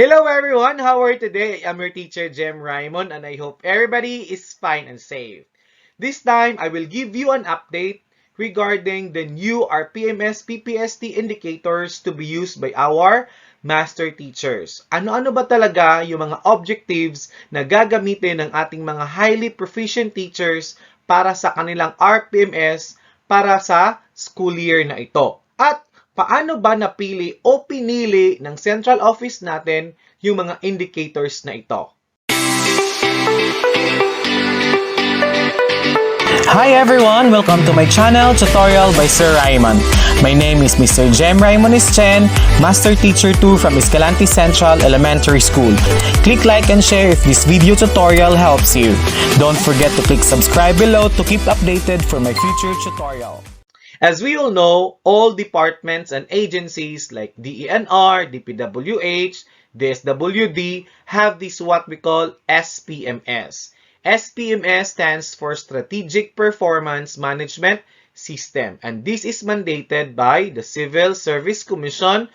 Hello everyone, how are you today? I'm your teacher Jem Rymon and I hope everybody is fine and safe. This time, I will give you an update regarding the new RPMS-PPST indicators to be used by our master teachers. Ano-ano ba talaga yung mga objectives na gagamitin ng ating mga highly proficient teachers para sa kanilang RPMS para sa school year na ito? At paano ba napili o pinili ng central office natin yung mga indicators na ito? Hi everyone! Welcome to my channel, Tutorial by Sir Rymon. My name is Mr. Jem Rymon Master Teacher 2 from Escalante Central Elementary School. Click like and share if this video tutorial helps you. Don't forget to click subscribe below to keep updated for my future tutorial. As we all know, all departments and agencies like DENR, DPWH, DSWD have this what we call SPMS. SPMS stands for Strategic Performance Management System, and this is mandated by the Civil Service Commission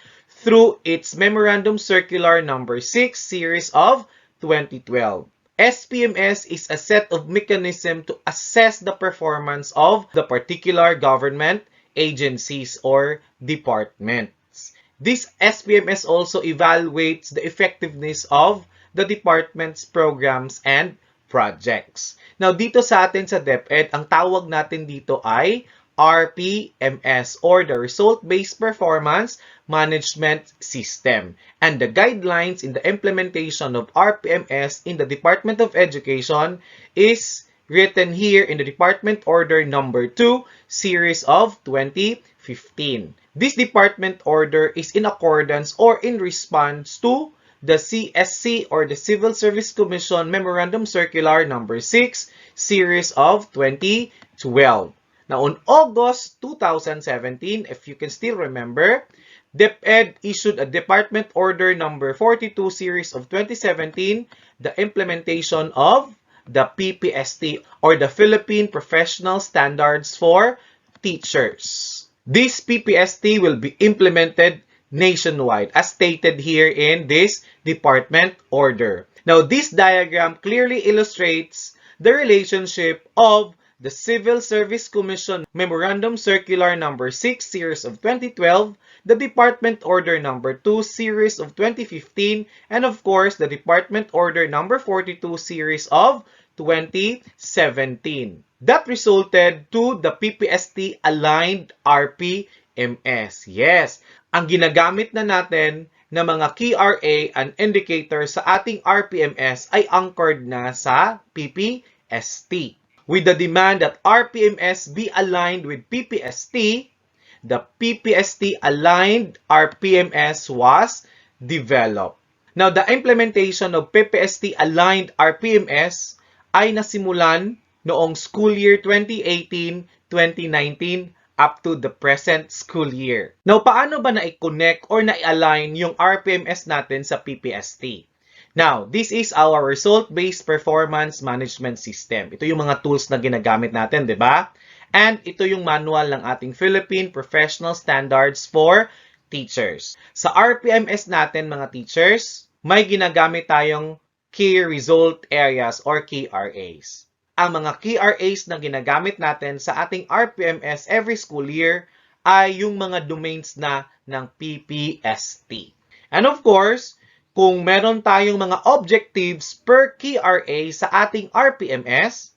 through its Memorandum Circular Number 6 Series of 2012. SPMS is a set of mechanisms to assess the performance of the particular government agencies or departments. This SPMS also evaluates the effectiveness of the department's programs and projects. Now, dito sa atin sa DepEd, ang tawag natin dito ay RPMS or the Result-Based Performance Management System. And the guidelines in the implementation of RPMS in the Department of Education is written here in the Department Order Number 2, Series of 2015. This Department Order is in accordance or in response to the CSC or the Civil Service Commission Memorandum Circular Number 6, Series of 2012. Now, on August 2017, if you can still remember, DepEd issued a Department Order Number 42, Series of 2017, the implementation of the PPST or the Philippine Professional Standards for Teachers. This PPST will be implemented nationwide, as stated here in this department order. Now, this diagram clearly illustrates the relationship of the Civil Service Commission Memorandum Circular Number 6 Series of 2012, the Department Order Number 2 Series of 2015, and of course, the Department Order Number 42 Series of 2017. That resulted to the PPST aligned RPMS. Yes, ang ginagamit na natin na mga KRA and indicators sa ating RPMS ay anchored na sa PPST. With the demand that RPMS be aligned with PPST, the PPST-aligned RPMS was developed. Now, the implementation of PPST-aligned RPMS ay nasimulan noong school year 2018-2019 up to the present school year. Now, paano ba na-connect or na-align yung RPMS natin sa PPST? Now, this is our Result-Based Performance Management System. Ito yung mga tools na ginagamit natin, di ba? And ito yung manual ng ating Philippine Professional Standards for Teachers. Sa RPMS natin, mga teachers, may ginagamit tayong Key Result Areas or KRAs. Ang mga KRAs na ginagamit natin sa ating RPMS every school year ay yung mga domains na ng PPST. And of course, kung meron tayong mga objectives per KRA sa ating RPMS,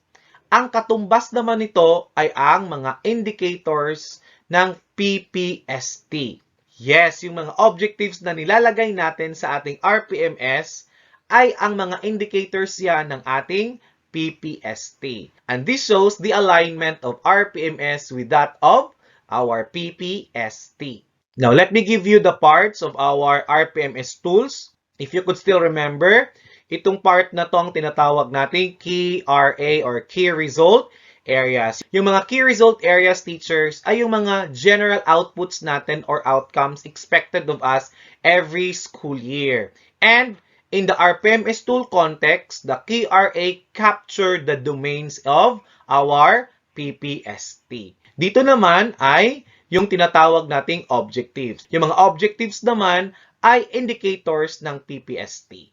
ang katumbas naman nito ay ang mga indicators ng PPST. Yes, yung mga objectives na nilalagay natin sa ating RPMS ay ang mga indicators yan ng ating PPST. And this shows the alignment of RPMS with that of our PPST. Now, let me give you the parts of our RPMS tools. If you could still remember, itong part na tong tinatawag natin KRA or Key Result Areas. Yung mga Key Result Areas, teachers, ay yung mga general outputs natin or outcomes expected of us every school year. And in the RPMS tool context, the KRA captured the domains of our PPST. Dito naman ay yung tinatawag nating objectives. Yung mga objectives naman ay indicators ng PPST.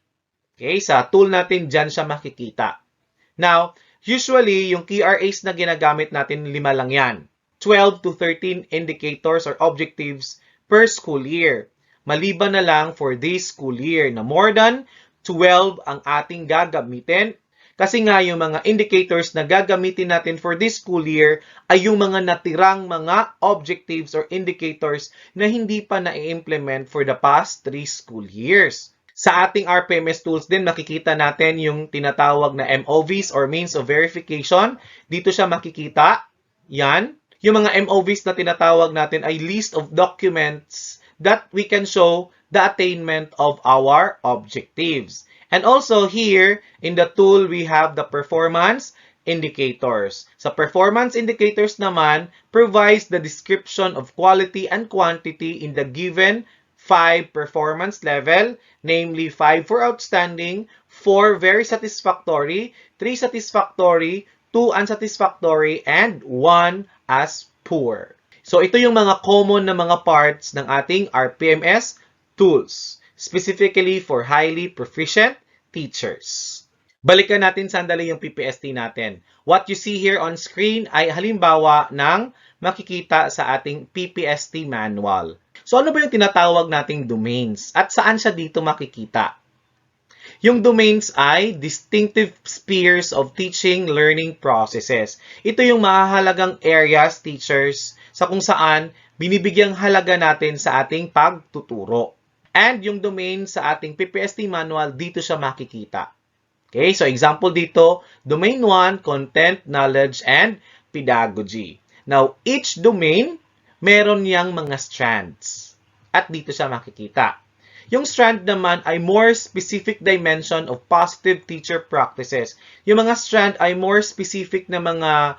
Okay, sa tool natin dyan siya makikita. Now, usually, yung KRAs na ginagamit natin, 5 lang yan. 12 to 13 indicators or objectives per school year. Maliban na lang for this school year na more than 12 ang ating gagamitin. Kasi nga yung mga indicators na gagamitin natin for this school year ay yung mga natirang mga objectives or indicators na hindi pa na-implement for the past 3 school years. Sa ating RPMS tools din, makikita natin yung tinatawag na MOVs or means of verification. Dito siya makikita. Yan. Yung mga MOVs na tinatawag natin ay list of documents that we can show the attainment of our objectives. And also here, in the tool, we have the performance indicators. Sa performance indicators naman, provides the description of quality and quantity in the given 5 performance level, namely 5 for outstanding, 4 very satisfactory, 3 satisfactory, 2 unsatisfactory, and 1 as poor. So ito yung mga common na mga parts ng ating RPMS tools, specifically for highly proficient teachers. Balikan natin sandali yung PPST natin. What you see here on screen ay halimbawa ng makikita sa ating PPST manual. So ano ba yung tinatawag nating domains at saan siya dito makikita? Yung domains ay distinctive spheres of teaching learning processes. Ito yung mahalagang areas, teachers, sa kung saan binibigyang halaga natin sa ating pagtuturo. And yung domain sa ating PPST manual, dito siya makikita. Okay, so example dito, domain 1, content, knowledge, and pedagogy. Now, each domain, meron niyang mga strands. At dito siya makikita. Yung strand naman ay more specific dimension of positive teacher practices. Yung mga strand ay more specific na mga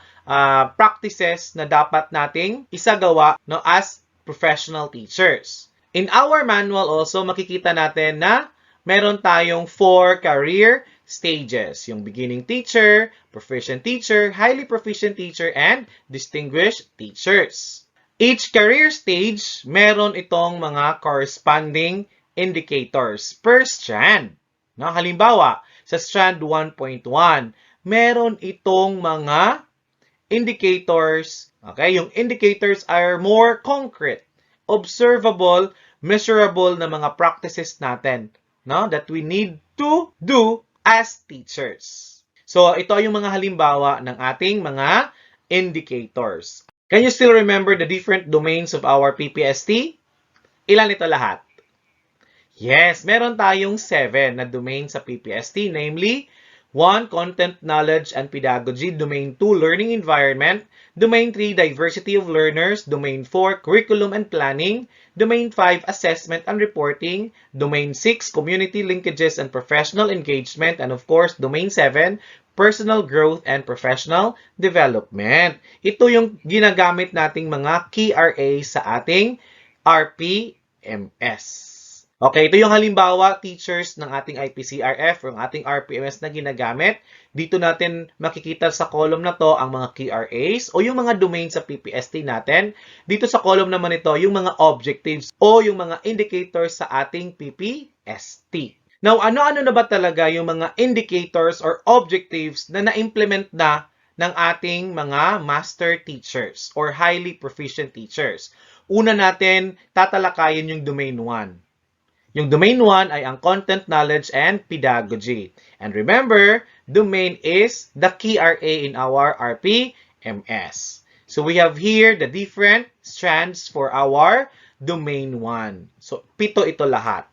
practices na dapat nating isagawa as professional teachers. In our manual also, makikita natin na meron tayong 4 career stages. Yung beginning teacher, proficient teacher, highly proficient teacher, and distinguished teachers. Each career stage, meron itong mga corresponding indicators per strand. No? Halimbawa, sa strand 1.1, meron itong mga indicators. Okay? Yung indicators are more concrete, observable, measurable na mga practices natin, no? That we need to do as teachers. So, ito yung mga halimbawa ng ating mga indicators. Can you still remember the different domains of our PPST? Ilan ito lahat? Yes, meron tayong 7 na domain sa PPST, namely 1. Content, knowledge, and pedagogy. Domain 2. Learning environment. Domain 3. Diversity of learners. Domain 4. Curriculum and planning. Domain 5. Assessment and reporting. Domain 6. Community linkages and professional engagement. And of course, Domain 7. Personal growth and professional development. Ito yung ginagamit nating mga KRA sa ating RPMS. Okay, ito yung halimbawa, teachers, ng ating IPCRF o ng ating RPMS na ginagamit. Dito natin makikita sa column na to ang mga KRAs o yung mga domains sa PPST natin. Dito sa column naman ito, yung mga objectives o yung mga indicators sa ating PPST. Now, ano-ano na ba talaga yung mga indicators or objectives na na-implement na ng ating mga master teachers or highly proficient teachers? Una natin, tatalakayin yung domain 1. Yung domain 1 ay ang content, knowledge, and pedagogy. And remember, domain is the KRA in our RPMS. So we have here the different strands for our domain 1. So 7 ito lahat.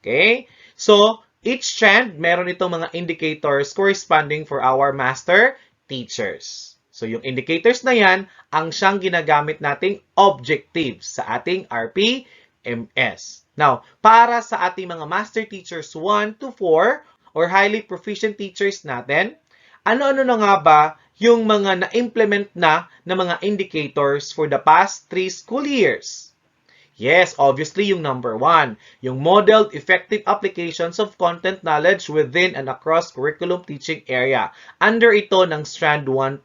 Okay? So each strand, meron itong mga indicators corresponding for our master teachers. So yung indicators na yan, ang siyang ginagamit nating objectives sa ating RPMS. Now, para sa ating mga master teachers 1 to 4 or highly proficient teachers natin, ano-ano na nga ba yung mga na-implement na mga indicators for the past 3 school years? Yes, obviously yung number 1, yung modeled effective applications of content knowledge within and across curriculum teaching area. Under ito ng strand 1.1.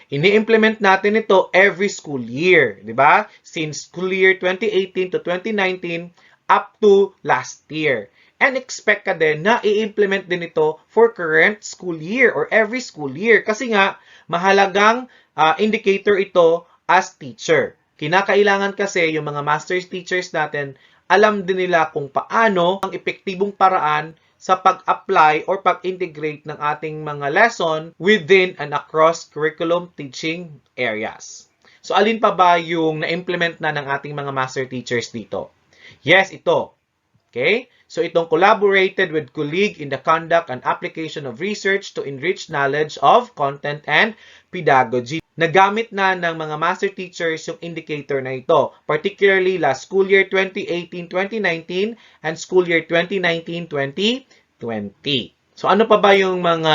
Ini-implement natin ito every school year, di ba? Since school year 2018 to 2019, up to last year. And expect ka din na i-implement din ito for current school year or every school year. Kasi nga, mahalagang indicator ito as teacher. Kinakailangan kasi yung mga master's teachers natin, alam din nila kung paano ang epektibong paraan sa pag-apply or pag-integrate ng ating mga lesson within and across curriculum teaching areas. So, alin pa ba yung na-implement na ng ating mga master teachers dito? Yes, ito. Okay? So, itong collaborated with colleague in the conduct and application of research to enrich knowledge of content and pedagogy. Nagamit na ng mga master teachers yung indicator na ito, particularly last school year 2018-2019 and school year 2019-2020. So, ano pa ba yung mga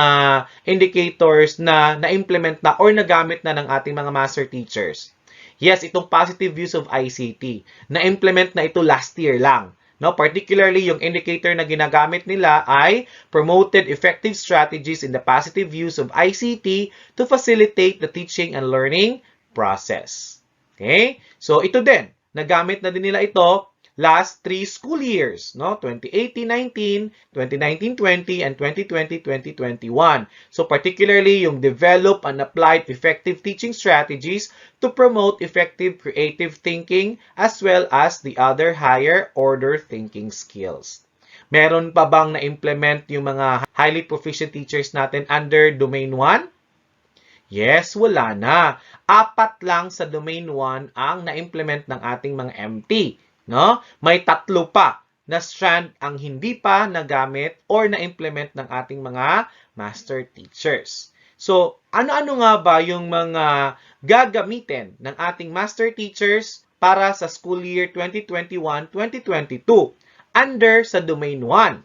indicators na na-implement na or nagamit na ng ating mga master teachers? Yes, itong positive use of ICT. Na-implement na ito last year lang. No, particularly yung indicator na ginagamit nila ay promoted effective strategies in the positive use of ICT to facilitate the teaching and learning process. Okay? So ito din, nagamit na din nila ito last 3 school years, no? 2018-19, 2019-20, and 2020-2021. So particularly yung develop and applied effective teaching strategies to promote effective creative thinking as well as the other higher order thinking skills. Meron pa bang na-implement yung mga highly proficient teachers natin under Domain 1? Yes, wala na. 4 lang sa Domain 1 ang na-implement ng ating mga MT. No? May 3 pa na strand ang hindi pa nagamit or na-implement ng ating mga master teachers. So, ano-ano nga ba yung mga gagamitin ng ating master teachers para sa school year 2021-2022 under sa Domain 1?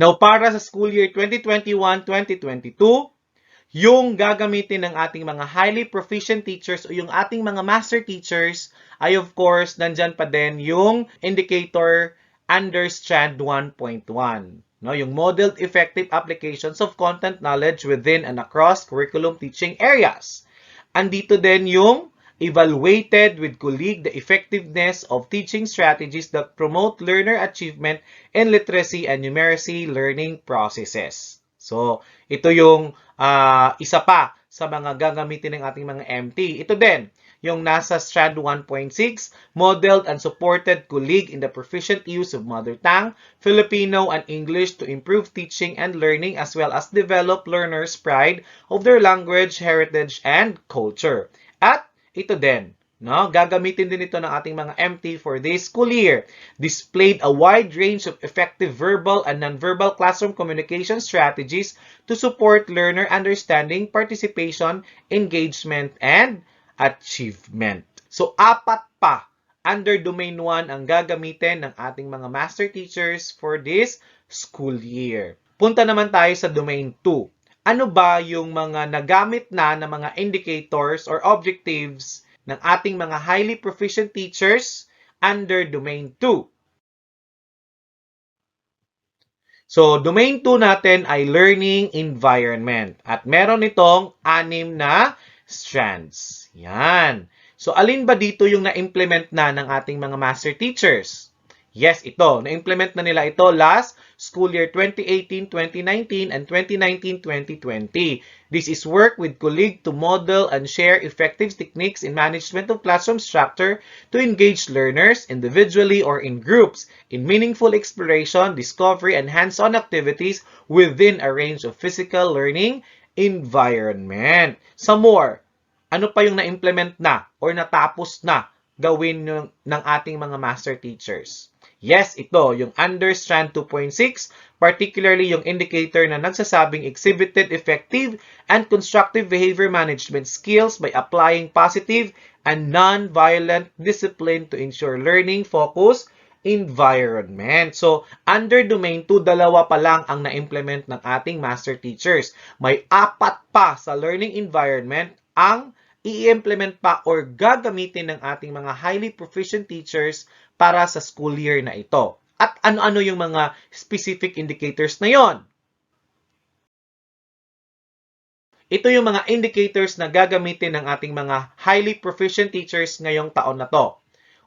Now, para sa school year 2021-2022, yung gagamitin ng ating mga highly proficient teachers o yung ating mga master teachers ay of course, nandyan pa din yung indicator under strand 1.1. No, yung modeled effective applications of content knowledge within and across curriculum teaching areas. Andito din yung evaluated with colleague the effectiveness of teaching strategies that promote learner achievement in literacy and numeracy learning processes. So, ito yung isa pa sa mga gagamitin ng ating mga MT. Ito din, yung nasa strand 1.6, modeled and supported colleague in the proficient use of mother tongue, Filipino, and English to improve teaching and learning as well as develop learners' pride of their language, heritage, and culture. At ito din, no? Gagamitin din ito ng ating mga MT for this school year. Displayed a wide range of effective verbal and nonverbal classroom communication strategies to support learner understanding, participation, engagement, and achievement. So, 4 pa under Domain 1 ang gagamitin ng ating mga master teachers for this school year. Punta naman tayo sa Domain 2. Ano ba yung mga nagamit na ng mga indicators or objectives ng ating mga highly proficient teachers under Domain 2? So, Domain 2 natin ay learning environment. At meron itong 6 na strands. Yan. So, alin ba dito yung na-implement na ng ating mga master teachers? Yes, ito. Na-implement na nila ito last school year 2018-2019 and 2019-2020. This is work with colleagues to model and share effective techniques in management of classroom structure to engage learners individually or in groups in meaningful exploration, discovery, and hands-on activities within a range of physical learning environment. Some more, ano pa yung na-implement na or natapos na gawin ng ating mga master teachers? Yes, ito, yung under strand 2.6, particularly yung indicator na nagsasabing exhibited effective and constructive behavior management skills by applying positive and non-violent discipline to ensure learning focus environment. So, under Domain 2, 2 pa lang ang na-implement ng ating master teachers. May 4 pa sa learning environment ang i-implement pa or gagamitin ng ating mga highly proficient teachers para sa school year na ito. At ano-ano yung mga specific indicators na yon? Ito yung mga indicators na gagamitin ng ating mga highly proficient teachers ngayong taon na to.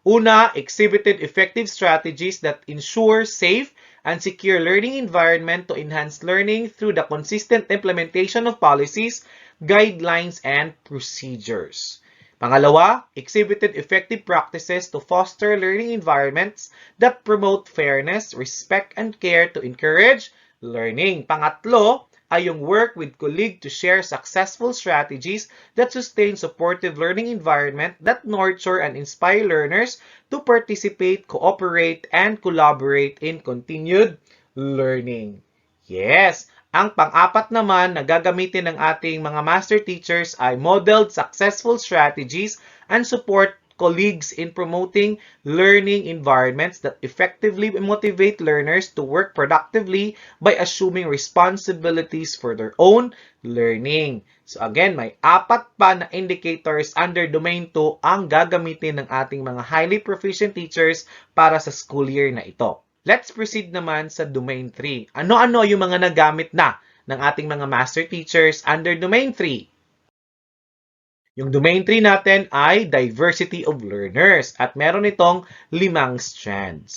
Una, exhibited effective strategies that ensure safe and secure learning environment to enhance learning through the consistent implementation of policies, guidelines, and procedures. Pangalawa, exhibited effective practices to foster learning environments that promote fairness, respect, and care to encourage learning. Pangatlo, ay yung work with colleagues to share successful strategies that sustain supportive learning environment that nurture and inspire learners to participate, cooperate, and collaborate in continued learning. Yes, ang pang-apat naman na gagamitin ng ating mga master teachers ay modeled successful strategies and support colleagues in promoting learning environments that effectively motivate learners to work productively by assuming responsibilities for their own learning. So again, may apat pa na indicators under Domain 2 ang gagamitin ng ating mga highly proficient teachers para sa school year na ito. Let's proceed naman sa Domain 3. Ano-ano yung mga nagamit na ng ating mga master teachers under Domain 3? Yung Domain 3 natin ay diversity of learners at meron itong 5 strands.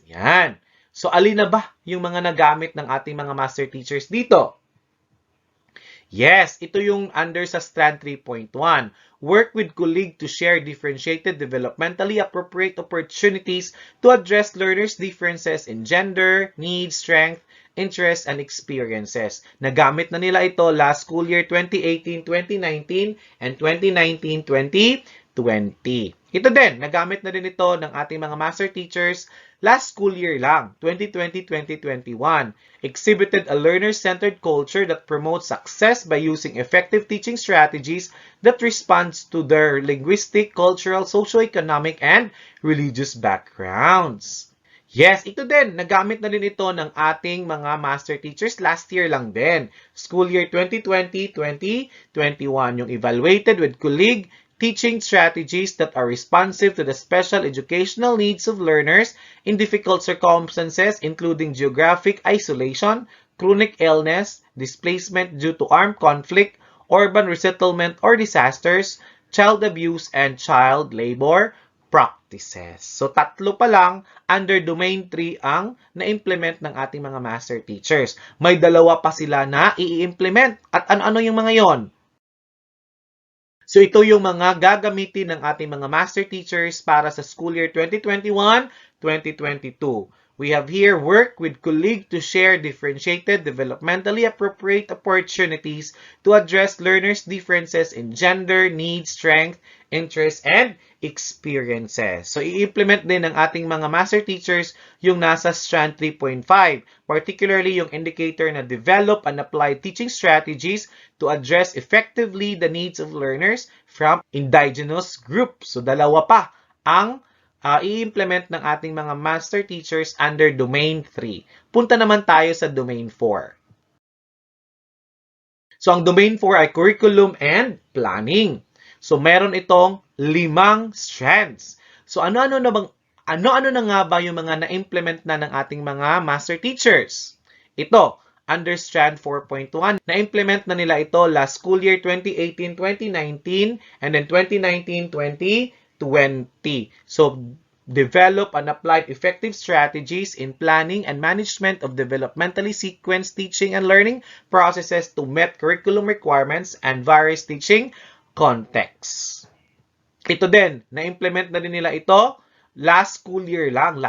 Yan. So, alin na ba yung mga nagamit ng ating mga master teachers dito? Yes, ito yung under sa strand 3.1. Work with colleagues to share differentiated developmentally appropriate opportunities to address learners' differences in gender, needs, strength, interests, and experiences. Nagamit na nila ito last school year 2018-2019 and 2019-2020. Ito din, nagamit na din ito ng ating mga master teachers last school year lang, 2020-2021. Exhibited a learner-centered culture that promotes success by using effective teaching strategies that responds to their linguistic, cultural, socio-economic, and religious backgrounds. Yes, ito din. Nagamit na din ito ng ating mga master teachers last year lang din. School year 2020-2021. Yung evaluated with colleague teaching strategies that are responsive to the special educational needs of learners in difficult circumstances including geographic isolation, chronic illness, displacement due to armed conflict, urban resettlement or disasters, child abuse, and child labor practices. So, tatlo pa lang under Domain 3 ang na-implement ng ating mga master teachers. May dalawa pa sila na i-implement. At ano-ano yung mga yon? So, ito yung mga gagamitin ng ating mga master teachers para sa school year 2021-2022. We have here work with colleagues to share differentiated, developmentally appropriate opportunities to address learners' differences in gender, needs, strength, interests, and experiences. So, i-implement din ng ating mga master teachers yung nasa strand 3.5, particularly yung indicator na develop and apply teaching strategies to address effectively the needs of learners from indigenous groups. So, dalawa pa ang i-implement ng ating mga master teachers under Domain 3. Punta naman tayo sa Domain 4. So, ang Domain 4 ay curriculum and planning. So, meron itong 5 strands. So, ano-ano na nga ba yung mga na-implement na ng ating mga master teachers? Ito, under strand 4.1, na-implement na nila ito last school year 2018-2019 and then 2019-2020. So, develop and apply effective strategies in planning and management of developmentally sequenced teaching and learning processes to meet curriculum requirements and various teaching contexts. Ito din, na-implement na din nila ito last year lang,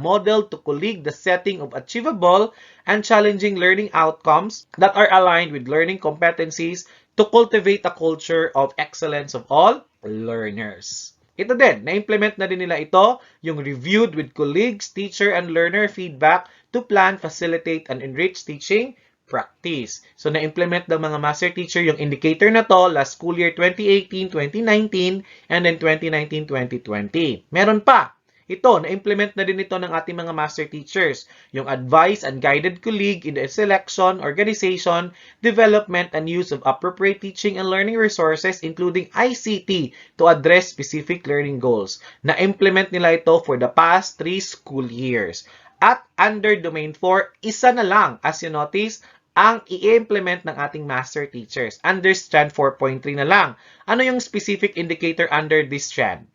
model to colleague the setting of achievable and challenging learning outcomes that are aligned with learning competencies to cultivate a culture of excellence of all learners. Ito din, na-implement na din nila ito, yung reviewed with colleagues, teacher, and learner feedback to plan, facilitate, and enrich teaching practice. So, na-implement ng mga master teacher yung indicator na to last school year 2018-2019 and then 2019-2020. Meron pa. Ito, na-implement na din ito ng ating mga master teachers. Yung advice and guided colleague in the selection, organization, development, and use of appropriate teaching and learning resources including ICT to address specific learning goals. Na-implement nila ito for the past 3 school years. At under Domain 4, isa na lang, as you notice, ang i-implement ng ating master teachers. Under strand 4.3 na lang. Ano yung specific indicator under this strand?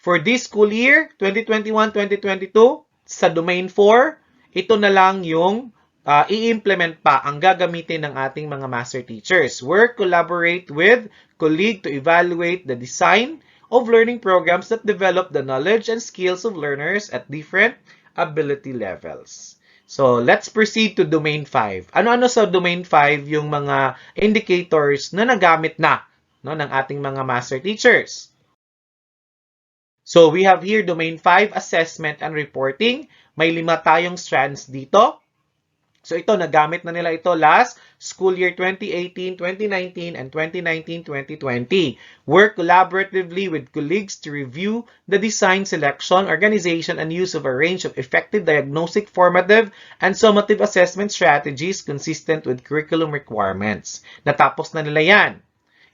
For this school year, 2021-2022, sa Domain 4, ito na lang yung i-implement pa ang gagamitin ng ating mga master teachers. Work, collaborate with colleague to evaluate the design of learning programs that develop the knowledge and skills of learners at different ability levels. So, let's proceed to Domain 5. Ano-ano sa Domain 5 yung mga indicators na nagamit na ng ating mga master teachers? So, we have here Domain 5, Assessment and Reporting. May 5 tayong strands dito. So, ito, nagamit na nila ito last school year 2018, 2019, and 2019-2020. Work collaboratively with colleagues to review the design, selection, organization, and use of a range of effective diagnostic, formative, and summative assessment strategies consistent with curriculum requirements. Natapos na nila yan.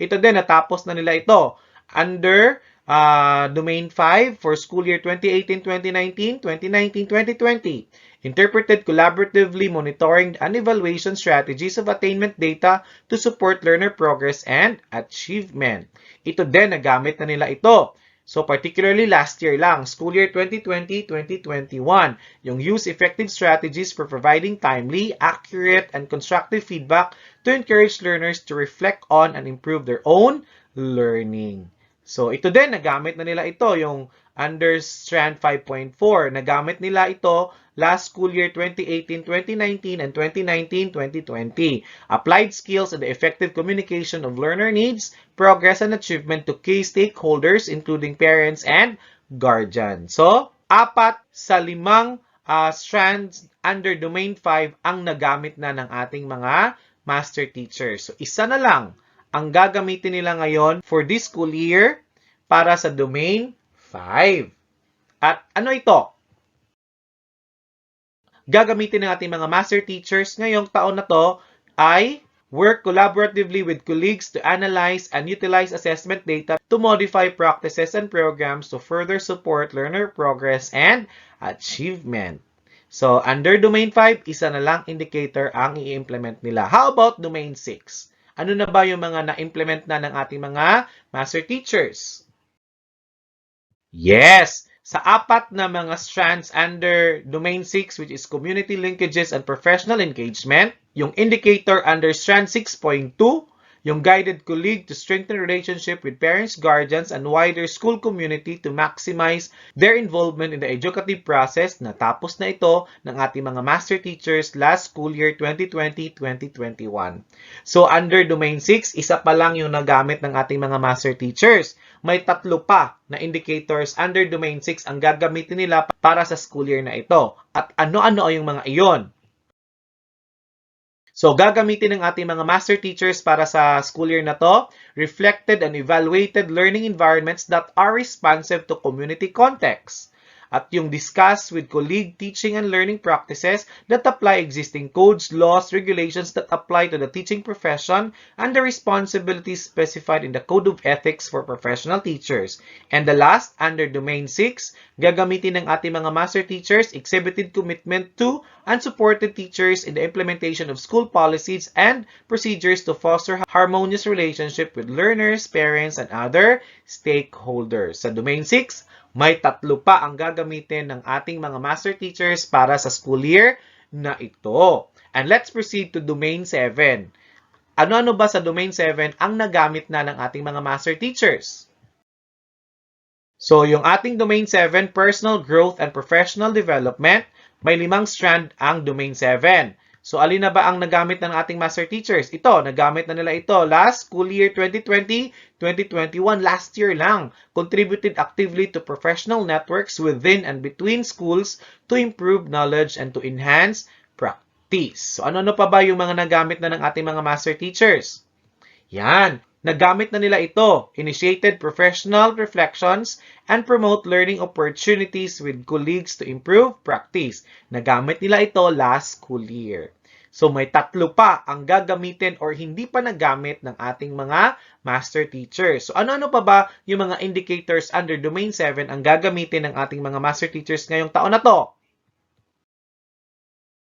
Ito din, natapos na nila ito. Under Domain 5 for school year 2018-2019, 2019-2020. Interpreted collaboratively monitoring and evaluation strategies of attainment data to support learner progress and achievement. Ito din, nagamit na nila ito. So, particularly last year lang, school year 2020-2021, yung use effective strategies for providing timely, accurate, and constructive feedback to encourage learners to reflect on and improve their own learning. So, ito din, nagamit na nila ito, yung under Strand 5.4. Nagamit nila ito last school year 2018-2019 and 2019-2020. Applied skills and the effective communication of learner needs, progress, and achievement to key stakeholders including parents and guardians. So, 4 sa 5 strands under Domain 5 ang nagamit na ng ating mga master teachers. So, isa na lang ang gagamitin nila ngayon for this school year para sa Domain 5. At ano ito? Gagamitin ng ating mga master teachers ngayong taon na to ay work collaboratively with colleagues to analyze and utilize assessment data to modify practices and programs to further support learner progress and achievement. So, under Domain 5, isa na lang indicator ang i-implement nila. How about Domain 6? Ano na ba yung mga na-implement na ng ating mga master teachers? Yes! Sa 4 na mga strands under Domain 6, which is Community Linkages and Professional Engagement, yung indicator under Strand 6.2, yung Guided Colleague to strengthen relationship with parents, guardians, and wider school community to maximize their involvement in the educative process. Natapos na ito ng ating mga master teachers last school year 2020-2021. So, under Domain 6, isa pa lang yung nagamit ng ating mga master teachers. May 3 pa na indicators under Domain 6 ang gagamitin nila para sa school year na ito. At ano-ano yung mga iyon? So, gagamitin ng ating mga master teachers para sa school year na to, reflected and evaluated learning environments that are responsive to community context. At yung discuss with colleague teaching and learning practices that apply existing codes, laws, regulations that apply to the teaching profession and the responsibilities specified in the Code of Ethics for Professional Teachers. And the last, under Domain 6, gagamitin ng ating mga master teachers exhibited commitment to and supported teachers in the implementation of school policies and procedures to foster harmonious relationship with learners, parents, and other stakeholders. Sa Domain 6, may 3 pa ang gagamitin ng ating mga master teachers para sa school year na ito. And let's proceed to Domain 7. Ano-ano ba sa Domain 7 ang nagamit na ng ating mga master teachers? So, yung ating Domain 7, Personal Growth and Professional Development, may 5 strand ang Domain 7. So, alin na ba ang nagamit ng ating master teachers? Ito, nagamit na nila ito last school year 2020-2021, last year lang. Contributed actively to professional networks within and between schools to improve knowledge and to enhance practice. So, ano-ano pa ba yung mga nagamit na ng ating mga master teachers? Yan. Nagamit na nila ito. Initiated professional reflections and promote learning opportunities with colleagues to improve practice. Nagamit nila ito last school year. So, may 3 pa ang gagamitin or hindi pa nagamit ng ating mga master teachers. So, ano-ano pa ba yung mga indicators under Domain 7 ang gagamitin ng ating mga master teachers ngayong taon na to?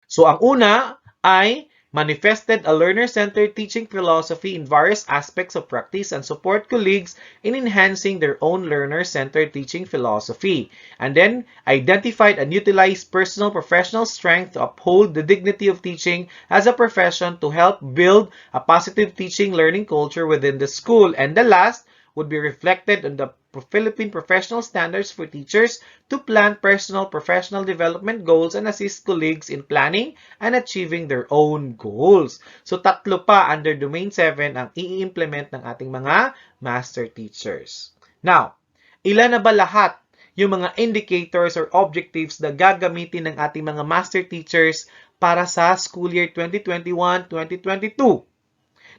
So, ang una ay manifested a learner-centered teaching philosophy in various aspects of practice and support colleagues in enhancing their own learner-centered teaching philosophy, and then identified and utilized personal professional strength to uphold the dignity of teaching as a profession to help build a positive teaching learning culture within the school. And the last would be reflected on the Philippine professional standards for teachers to plan personal professional development goals and assist colleagues in planning and achieving their own goals. So tatlo pa under Domain 7 ang i-implement ng ating mga master teachers. Now, ilan na ba lahat yung mga indicators or objectives na gagamitin ng ating mga master teachers para sa school year 2021-2022?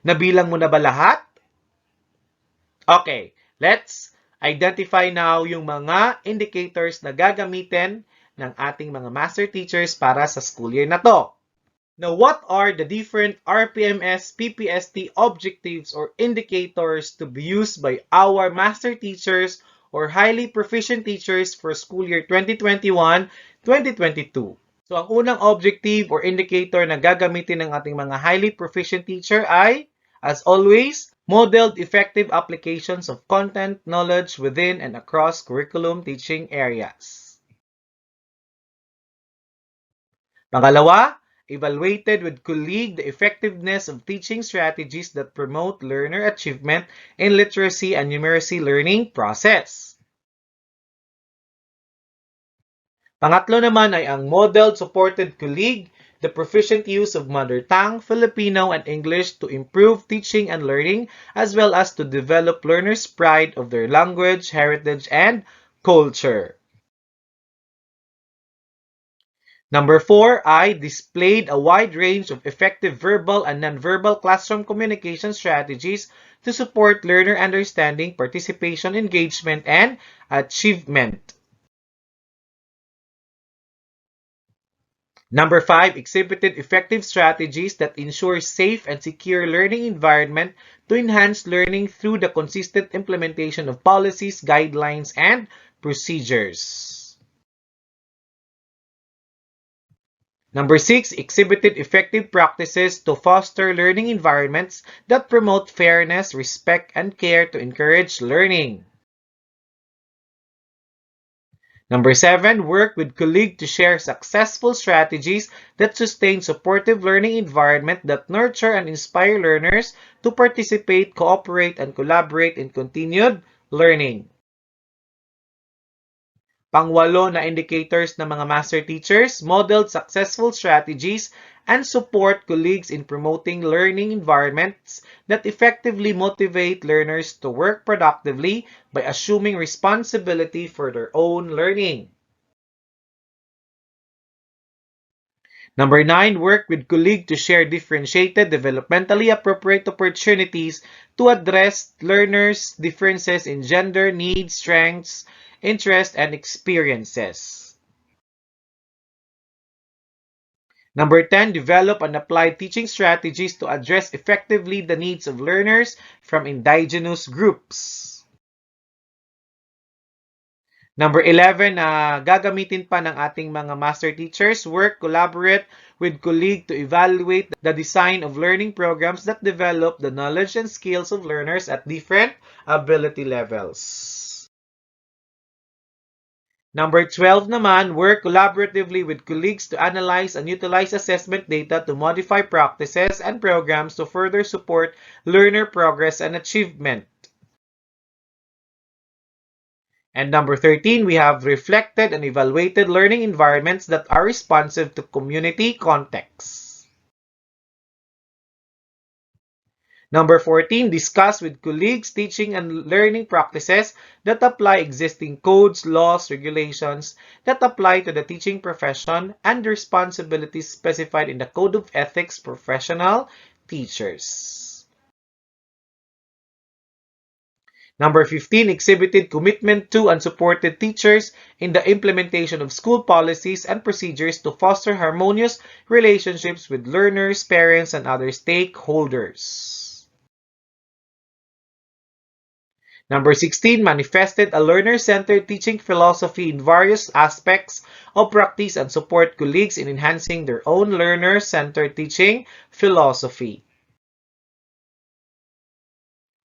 Nabilang mo na ba lahat? Okay, let's identify now yung mga indicators na gagamitin ng ating mga master teachers para sa school year na to. Now, what are the different RPMS-PPST objectives or indicators to be used by our master teachers or highly proficient teachers for school year 2021-2022? So, ang unang objective or indicator na gagamitin ng ating mga highly proficient teacher ay, as always, modeled effective applications of content, knowledge within and across curriculum teaching areas. Pangalawa, evaluated with colleague the effectiveness of teaching strategies that promote learner achievement in literacy and numeracy learning process. Pangatlo naman ay ang modeled supported colleague, the proficient use of mother tongue, Filipino, and English to improve teaching and learning, as well as to develop learners' pride of their language, heritage, and culture. Number 4 ay displayed a wide range of effective verbal and nonverbal classroom communication strategies to support learner understanding, participation, engagement, and achievement. Number 5, exhibited effective strategies that ensure safe and secure learning environment to enhance learning through the consistent implementation of policies, guidelines, and procedures. Number 6, exhibited effective practices to foster learning environments that promote fairness, respect, and care to encourage learning. Number 7, work with colleagues to share successful strategies that sustain supportive learning environment that nurture and inspire learners to participate, cooperate, and collaborate in continued learning. Pangwalo na indicators ng mga master teachers, modeled successful strategies, and support colleagues in promoting learning environments that effectively motivate learners to work productively by assuming responsibility for their own learning. Number 9, work with colleagues to share differentiated, developmentally appropriate opportunities to address learners' differences in gender, needs, strengths, interests, and experiences. Number 10, develop and apply teaching strategies to address effectively the needs of learners from indigenous groups. Number 11, gagamitin pa ng ating mga master teachers, work, collaborate with colleagues to evaluate the design of learning programs that develop the knowledge and skills of learners at different ability levels. Number 12 naman, work collaboratively with colleagues to analyze and utilize assessment data to modify practices and programs to further support learner progress and achievement. And number 13, we have reflected and evaluated learning environments that are responsive to community contexts. Number 14, discuss with colleagues teaching and learning practices that apply existing codes, laws, regulations that apply to the teaching profession and responsibilities specified in the Code of Ethics Professional Teachers. Number 15, exhibited commitment to and supported teachers in the implementation of school policies and procedures to foster harmonious relationships with learners, parents, and other stakeholders. Number 16, manifested a learner-centered teaching philosophy in various aspects of practice and support colleagues in enhancing their own learner-centered teaching philosophy.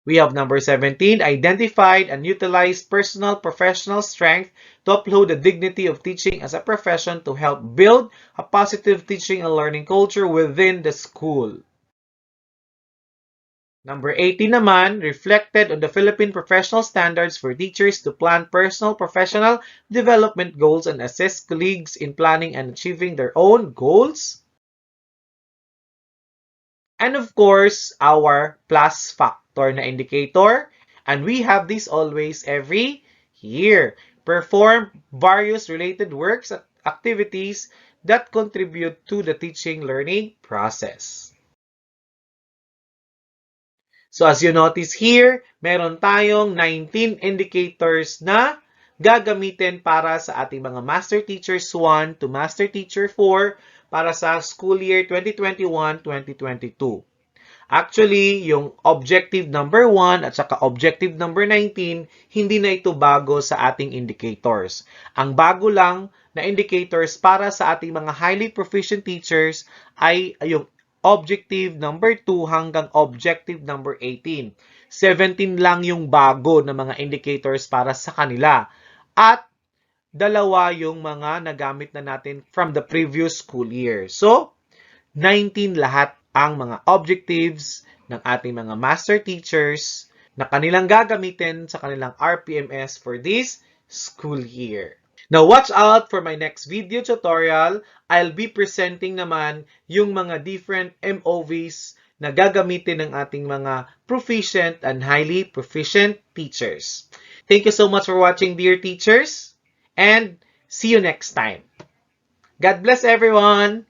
We have number 17, identified and utilized personal professional strength to uphold the dignity of teaching as a profession to help build a positive teaching and learning culture within the school. Number 18 naman, reflected on the Philippine professional standards for teachers to plan personal professional development goals and assist colleagues in planning and achieving their own goals. And of course, our plus factor na indicator. And we have this always every year. Perform various related works and activities that contribute to the teaching learning process. So as you notice here, meron tayong 19 indicators na gagamitin para sa ating mga Master Teachers 1 to Master Teacher 4 para sa school year 2021-2022. Actually, yung objective number 1 at saka objective number 19, hindi na ito bago sa ating indicators. Ang bago lang na indicators para sa ating mga highly proficient teachers ay yung objective number 2 hanggang objective number 18. 17 lang yung bago na mga indicators para sa kanila. At dalawa yung mga nagamit na natin from the previous school year. So, 19 lahat ang mga objectives ng ating mga master teachers na kanilang gagamitin sa kanilang RPMS for this school year. Now, watch out for my next video tutorial. I'll be presenting naman yung mga different MOVs na gagamitin ng ating mga proficient and highly proficient teachers. Thank you so much for watching, dear teachers, and see you next time. God bless everyone!